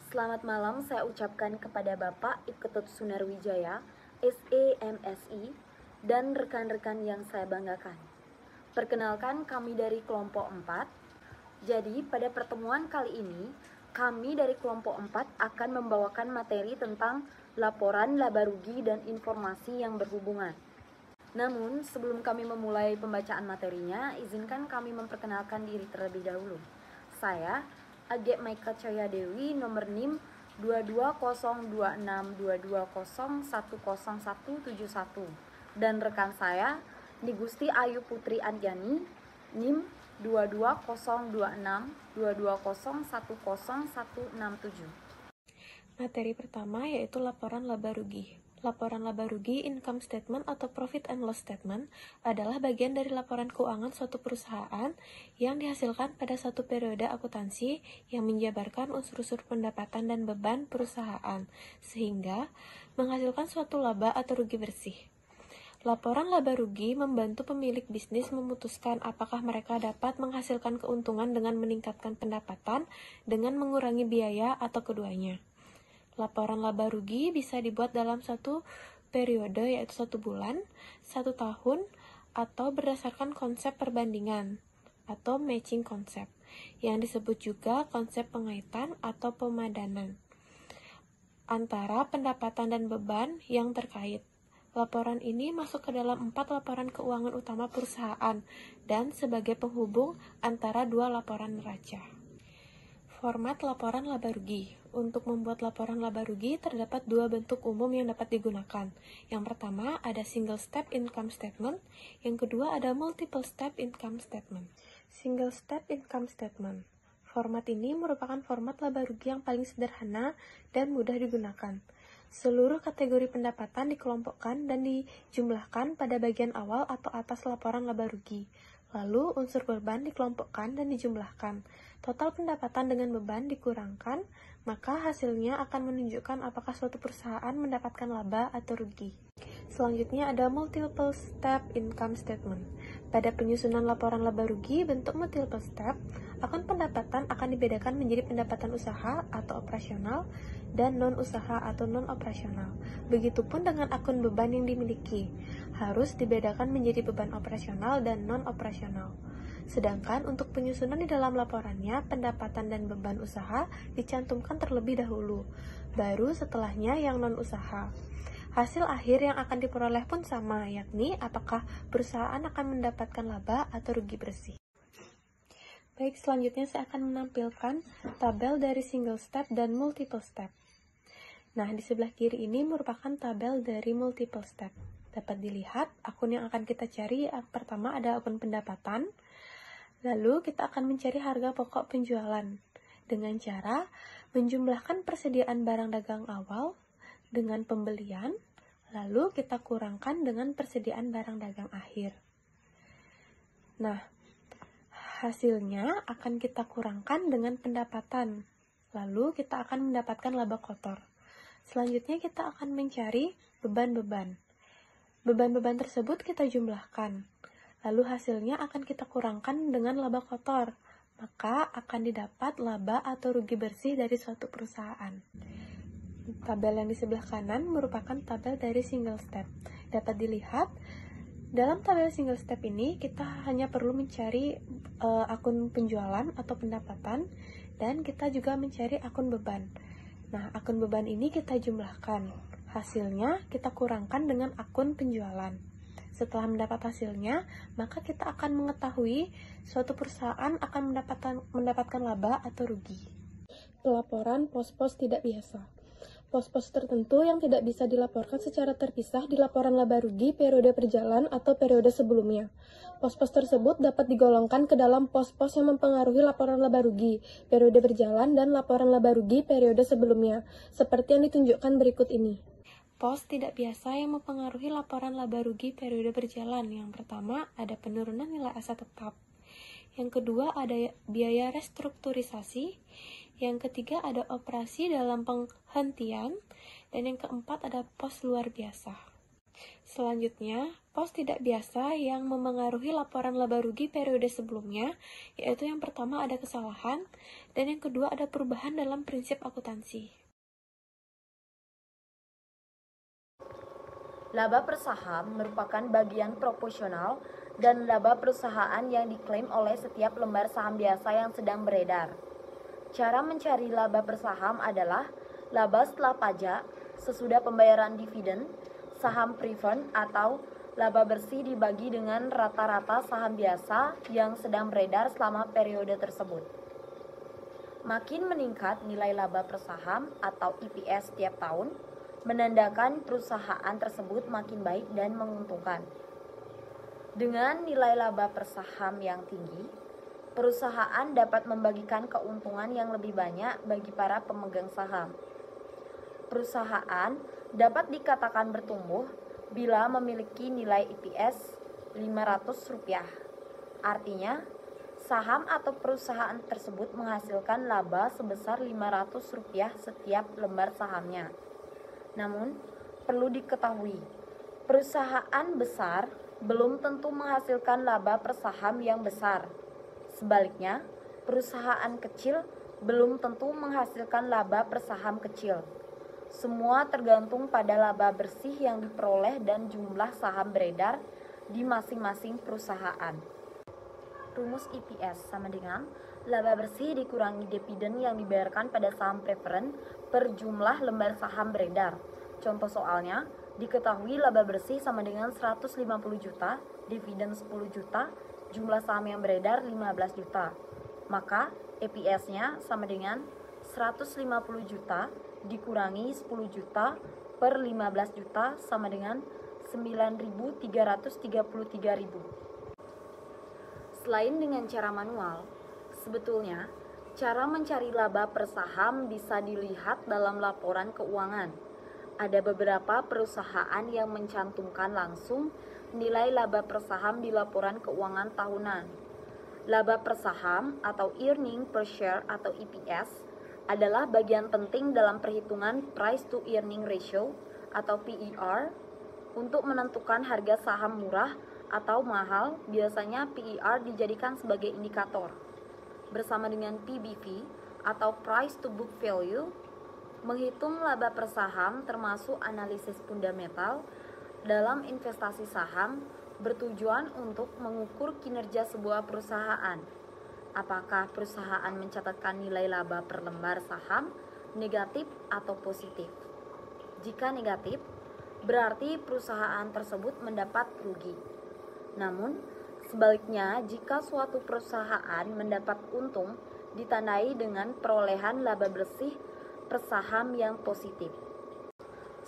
Selamat malam saya ucapkan kepada Bapak Iketut Sunarwijaya, SEMSI, dan rekan-rekan yang saya banggakan. Perkenalkan, kami dari kelompok 4. Jadi, pada pertemuan kali ini, kami dari kelompok 4 akan membawakan materi tentang laporan laba rugi dan informasi yang berhubungan. Namun, sebelum kami memulai pembacaan materinya, izinkan kami memperkenalkan diri terlebih dahulu. Saya, Age Maika Cahya Dewi, nomor NIM 22026220107171, dan rekan saya, Nigusti Ayu Putri Andiani, NIM 22026220107167. Materi pertama yaitu laporan laba rugi. Laporan laba rugi, income statement atau profit and loss statement adalah bagian dari laporan keuangan suatu perusahaan yang dihasilkan pada satu periode akuntansi yang menjabarkan unsur-unsur pendapatan dan beban perusahaan, sehingga menghasilkan suatu laba atau rugi bersih. Laporan laba rugi membantu pemilik bisnis memutuskan apakah mereka dapat menghasilkan keuntungan dengan meningkatkan pendapatan dengan mengurangi biaya atau keduanya. Laporan laba rugi bisa dibuat dalam satu periode, yaitu 1 bulan, 1 tahun, atau berdasarkan konsep perbandingan atau matching konsep, yang disebut juga konsep pengaitan atau pemadanan antara pendapatan dan beban yang terkait. Laporan ini masuk ke dalam 4 laporan keuangan utama perusahaan dan sebagai penghubung antara 2 laporan neraca. Format laporan laba rugi. Untuk membuat laporan laba rugi, terdapat 2 bentuk umum yang dapat digunakan. Yang pertama, ada single step income statement. Yang kedua, ada multiple step income statement. Single step income statement. Format ini merupakan format laba rugi yang paling sederhana dan mudah digunakan. Seluruh kategori pendapatan dikelompokkan dan dijumlahkan pada bagian awal atau atas laporan laba rugi. Lalu, unsur beban dikelompokkan dan dijumlahkan. Total pendapatan dengan beban dikurangkan, maka hasilnya akan menunjukkan apakah suatu perusahaan mendapatkan laba atau rugi. Selanjutnya ada multiple step income statement. Pada penyusunan laporan laba rugi, bentuk multiple step, akun pendapatan akan dibedakan menjadi pendapatan usaha atau operasional dan non-usaha atau non-operasional. Begitupun dengan akun beban yang dimiliki, harus dibedakan menjadi beban operasional dan non-operasional. Sedangkan untuk penyusunan di dalam laporannya, pendapatan dan beban usaha dicantumkan terlebih dahulu, baru setelahnya yang non-usaha. Hasil akhir yang akan diperoleh pun sama, yakni apakah perusahaan akan mendapatkan laba atau rugi bersih. Baik, selanjutnya saya akan menampilkan tabel dari single step dan multiple step. Nah, di sebelah kiri ini merupakan tabel dari multiple step. Dapat dilihat, akun yang akan kita cari pertama ada akun pendapatan. Lalu kita akan mencari harga pokok penjualan dengan cara menjumlahkan persediaan barang dagang awal dengan pembelian, lalu kita kurangkan dengan persediaan barang dagang akhir. Nah, hasilnya akan kita kurangkan dengan pendapatan, lalu kita akan mendapatkan laba kotor. Selanjutnya kita akan mencari beban-beban. Beban-beban tersebut kita jumlahkan, lalu hasilnya akan kita kurangkan dengan laba kotor, maka akan didapat laba atau rugi bersih dari suatu perusahaan. Tabel yang di sebelah kanan merupakan tabel dari single step. Dapat dilihat, dalam tabel single step ini kita hanya perlu mencari akun penjualan atau pendapatan, dan kita juga mencari akun beban. Nah, akun beban ini kita jumlahkan. Hasilnya kita kurangkan dengan akun penjualan. Setelah mendapat hasilnya, maka kita akan mengetahui suatu perusahaan akan mendapatkan laba atau rugi. Pelaporan pos-pos tidak biasa. Pos-pos tertentu yang tidak bisa dilaporkan secara terpisah di laporan laba rugi periode berjalan atau periode sebelumnya. Pos-pos tersebut dapat digolongkan ke dalam pos-pos yang mempengaruhi laporan laba rugi periode berjalan dan laporan laba rugi periode sebelumnya, seperti yang ditunjukkan berikut ini. Pos tidak biasa yang mempengaruhi laporan laba rugi periode berjalan. Yang pertama, ada penurunan nilai aset tetap. Yang kedua, ada biaya restrukturisasi. Yang ketiga, ada operasi dalam penghentian. Dan yang keempat, ada pos luar biasa. Selanjutnya, pos tidak biasa yang memengaruhi laporan laba rugi periode sebelumnya, yaitu yang pertama ada kesalahan, dan yang kedua ada perubahan dalam prinsip akuntansi. Laba per saham merupakan bagian proporsional dan laba perusahaan yang diklaim oleh setiap lembar saham biasa yang sedang beredar. Cara mencari laba per saham adalah laba setelah pajak, sesudah pembayaran dividen, saham preferred, atau laba bersih dibagi dengan rata-rata saham biasa yang sedang beredar selama periode tersebut. Makin meningkat nilai laba per saham atau EPS setiap tahun, menandakan perusahaan tersebut makin baik dan menguntungkan. Dengan nilai laba per saham yang tinggi, perusahaan dapat membagikan keuntungan yang lebih banyak bagi para pemegang saham. Perusahaan dapat dikatakan bertumbuh bila memiliki nilai EPS Rp500. Artinya, saham atau perusahaan tersebut menghasilkan laba sebesar Rp500 setiap lembar sahamnya. Namun, perlu diketahui, perusahaan besar belum tentu menghasilkan laba per saham yang besar. Sebaliknya, perusahaan kecil belum tentu menghasilkan laba per saham kecil. Semua tergantung pada laba bersih yang diperoleh dan jumlah saham beredar di masing-masing perusahaan. Rumus EPS sama dengan laba bersih dikurangi dividen yang dibayarkan pada saham preferen per jumlah lembar saham beredar. Contoh soalnya, diketahui laba bersih sama dengan 150 juta, dividen 10 juta, jumlah saham yang beredar 15 juta. Maka EPS-nya sama dengan 150 juta dikurangi 10 juta per 15 juta sama dengan 9.333.000. Selain dengan cara manual, sebetulnya cara mencari laba per saham bisa dilihat dalam laporan keuangan. Ada beberapa perusahaan yang mencantumkan langsung nilai laba per saham di laporan keuangan tahunan. Laba per saham atau earning per share atau EPS adalah bagian penting dalam perhitungan price to earning ratio atau PER untuk menentukan harga saham murah atau mahal. Biasanya PER dijadikan sebagai indikator. Bersama dengan PBV atau price to book value, menghitung laba per saham termasuk analisis fundamental dalam investasi saham bertujuan untuk mengukur kinerja sebuah perusahaan. Apakah perusahaan mencatatkan nilai laba per lembar saham negatif atau positif? Jika negatif, berarti perusahaan tersebut mendapat rugi. Namun, sebaliknya jika suatu perusahaan mendapat untung ditandai dengan perolehan laba bersih per saham yang positif.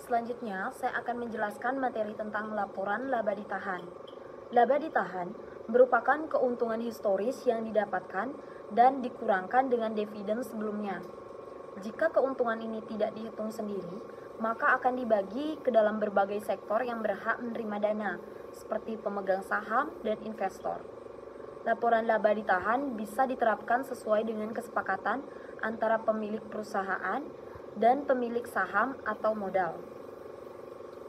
Selanjutnya, saya akan menjelaskan materi tentang laporan laba ditahan. Laba ditahan merupakan keuntungan historis yang didapatkan dan dikurangkan dengan dividen sebelumnya. Jika keuntungan ini tidak dihitung sendiri, maka akan dibagi ke dalam berbagai sektor yang berhak menerima dana, seperti pemegang saham dan investor. Laporan laba ditahan bisa diterapkan sesuai dengan kesepakatan antara pemilik perusahaan dan pemilik saham atau modal.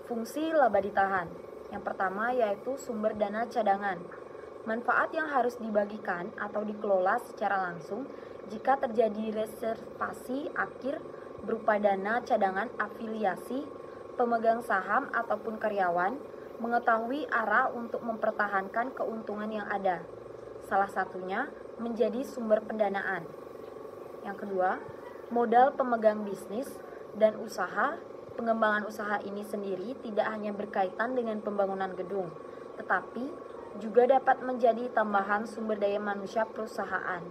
Fungsi laba ditahan. Yang pertama yaitu sumber dana cadangan. Manfaat yang harus dibagikan atau dikelola secara langsung jika terjadi reservasi akhir berupa dana cadangan afiliasi, pemegang saham ataupun karyawan mengetahui arah untuk mempertahankan keuntungan yang ada. Salah satunya menjadi sumber pendanaan. Yang kedua, modal pemegang bisnis dan usaha. Pengembangan usaha ini sendiri tidak hanya berkaitan dengan pembangunan gedung, tetapi juga dapat menjadi tambahan sumber daya manusia perusahaan.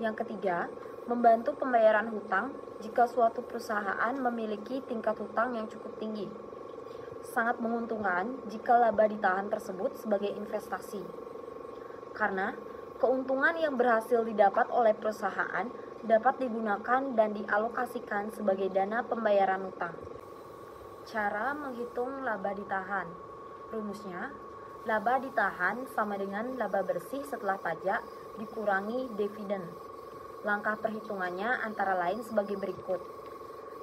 Yang ketiga, membantu pembayaran hutang jika suatu perusahaan memiliki tingkat hutang yang cukup tinggi. Sangat menguntungkan jika laba ditahan tersebut sebagai investasi. Karena keuntungan yang berhasil didapat oleh perusahaan dapat digunakan dan dialokasikan sebagai dana pembayaran hutang. Cara menghitung laba ditahan. Rumusnya, laba ditahan sama dengan laba bersih setelah pajak dikurangi dividen. Langkah perhitungannya antara lain sebagai berikut.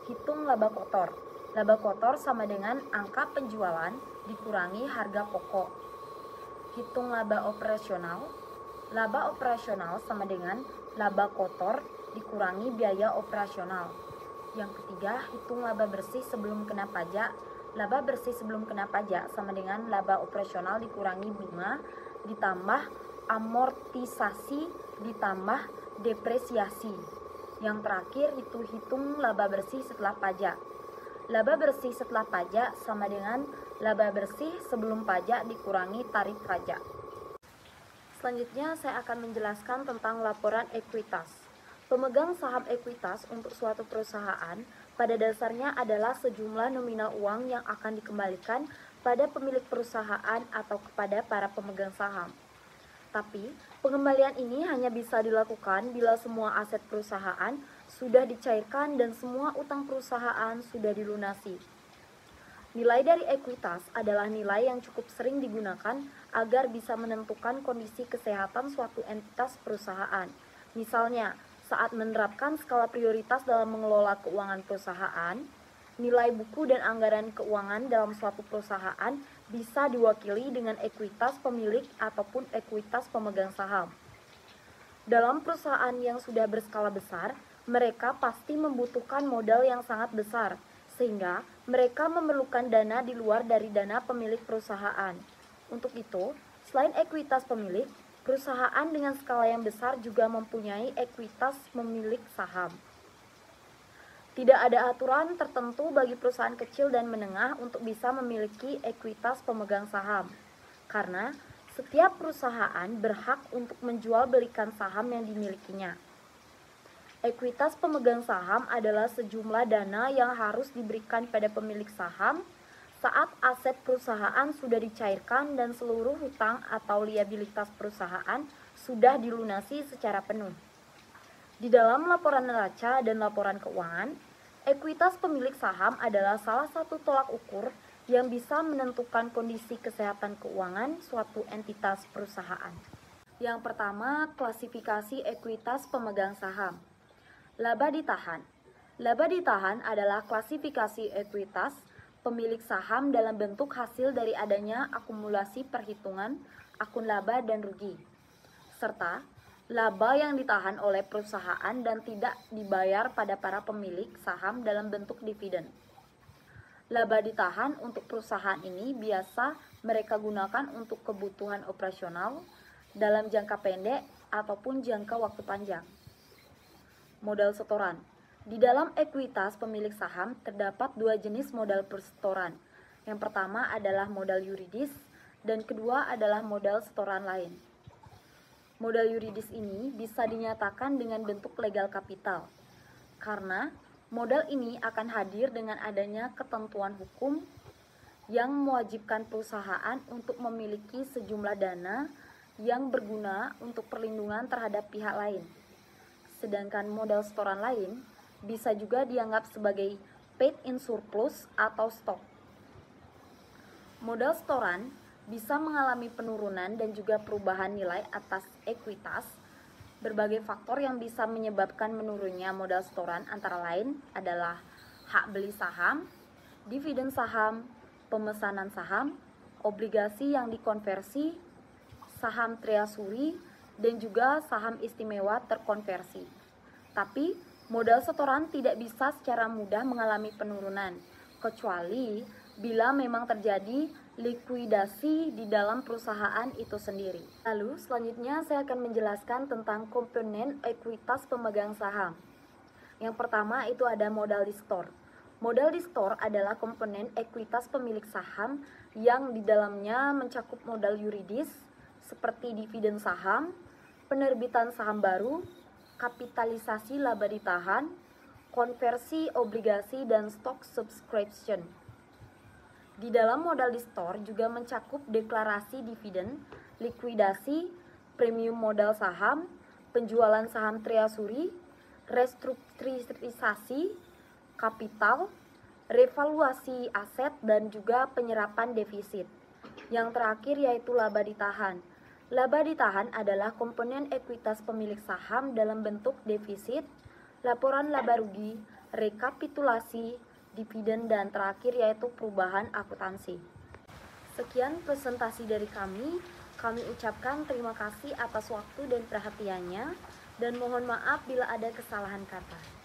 Hitung laba kotor. Laba kotor sama dengan angka penjualan dikurangi harga pokok. Hitung laba operasional. Laba operasional sama dengan laba kotor dikurangi biaya operasional. Yang ketiga, hitung laba bersih sebelum kena pajak. Laba bersih sebelum kena pajak sama dengan laba operasional dikurangi bunga ditambah amortisasi ditambah depresiasi. Yang terakhir itu hitung laba bersih setelah pajak. Laba bersih setelah pajak sama dengan laba bersih sebelum pajak dikurangi tarif pajak. Selanjutnya saya akan menjelaskan tentang laporan ekuitas. Pemegang saham ekuitas untuk suatu perusahaan pada dasarnya adalah sejumlah nominal uang yang akan dikembalikan pada pemilik perusahaan atau kepada para pemegang saham. Tapi, pengembalian ini hanya bisa dilakukan bila semua aset perusahaan sudah dicairkan dan semua utang perusahaan sudah dilunasi. Nilai dari ekuitas adalah nilai yang cukup sering digunakan agar bisa menentukan kondisi kesehatan suatu entitas perusahaan. Misalnya, saat menerapkan skala prioritas dalam mengelola keuangan perusahaan, nilai buku dan anggaran keuangan dalam suatu perusahaan bisa diwakili dengan ekuitas pemilik ataupun ekuitas pemegang saham. Dalam perusahaan yang sudah berskala besar, mereka pasti membutuhkan modal yang sangat besar, sehingga mereka memerlukan dana di luar dari dana pemilik perusahaan. Untuk itu, selain ekuitas pemilik, perusahaan dengan skala yang besar juga mempunyai ekuitas pemilik saham. Tidak ada aturan tertentu bagi perusahaan kecil dan menengah untuk bisa memiliki ekuitas pemegang saham, karena setiap perusahaan berhak untuk menjual belikan saham yang dimilikinya. Ekuitas pemegang saham adalah sejumlah dana yang harus diberikan pada pemilik saham saat aset perusahaan sudah dicairkan dan seluruh hutang atau liabilitas perusahaan sudah dilunasi secara penuh. Di dalam laporan neraca dan laporan keuangan, ekuitas pemilik saham adalah salah satu tolak ukur yang bisa menentukan kondisi kesehatan keuangan suatu entitas perusahaan. Yang pertama, klasifikasi ekuitas pemegang saham. Laba ditahan. Laba ditahan adalah klasifikasi ekuitas pemilik saham dalam bentuk hasil dari adanya akumulasi perhitungan akun laba dan rugi, serta laba yang ditahan oleh perusahaan dan tidak dibayar pada para pemilik saham dalam bentuk dividen. Laba ditahan untuk perusahaan ini biasa mereka gunakan untuk kebutuhan operasional dalam jangka pendek ataupun jangka waktu panjang. Modal setoran. Di dalam ekuitas pemilik saham terdapat dua jenis modal persetoran. Yang pertama adalah modal yuridis dan kedua adalah modal setoran lain. Modal yuridis ini bisa dinyatakan dengan bentuk legal kapital, karena modal ini akan hadir dengan adanya ketentuan hukum yang mewajibkan perusahaan untuk memiliki sejumlah dana yang berguna untuk perlindungan terhadap pihak lain. Sedangkan modal setoran lain bisa juga dianggap sebagai paid in surplus atau stok. Modal setoran bisa mengalami penurunan dan juga perubahan nilai atas ekuitas. Berbagai faktor yang bisa menyebabkan menurunnya modal setoran antara lain adalah hak beli saham, dividen saham, pemesanan saham, obligasi yang dikonversi, saham treasury, dan juga saham istimewa terkonversi. Tapi, modal setoran tidak bisa secara mudah mengalami penurunan, kecuali bila memang terjadi likuidasi di dalam perusahaan itu sendiri. Lalu selanjutnya saya akan menjelaskan tentang komponen ekuitas pemegang saham. Yang pertama itu ada modal di store. Modal di store adalah komponen ekuitas pemilik saham yang di dalamnya mencakup modal yuridis seperti dividen saham, penerbitan saham baru, kapitalisasi laba ditahan, konversi obligasi dan stock subscription. Di dalam modal di store juga mencakup deklarasi dividen, likuidasi, premium modal saham, penjualan saham treasury, restrukturisasi kapital, revaluasi aset, dan juga penyerapan defisit. Yang terakhir yaitu laba ditahan. Laba ditahan adalah komponen ekuitas pemilik saham dalam bentuk defisit, laporan laba rugi, rekapitulasi, dividen, dan terakhir yaitu perubahan akuntansi. Sekian presentasi dari kami. Kami ucapkan terima kasih atas waktu dan perhatiannya, dan mohon maaf bila ada kesalahan kata.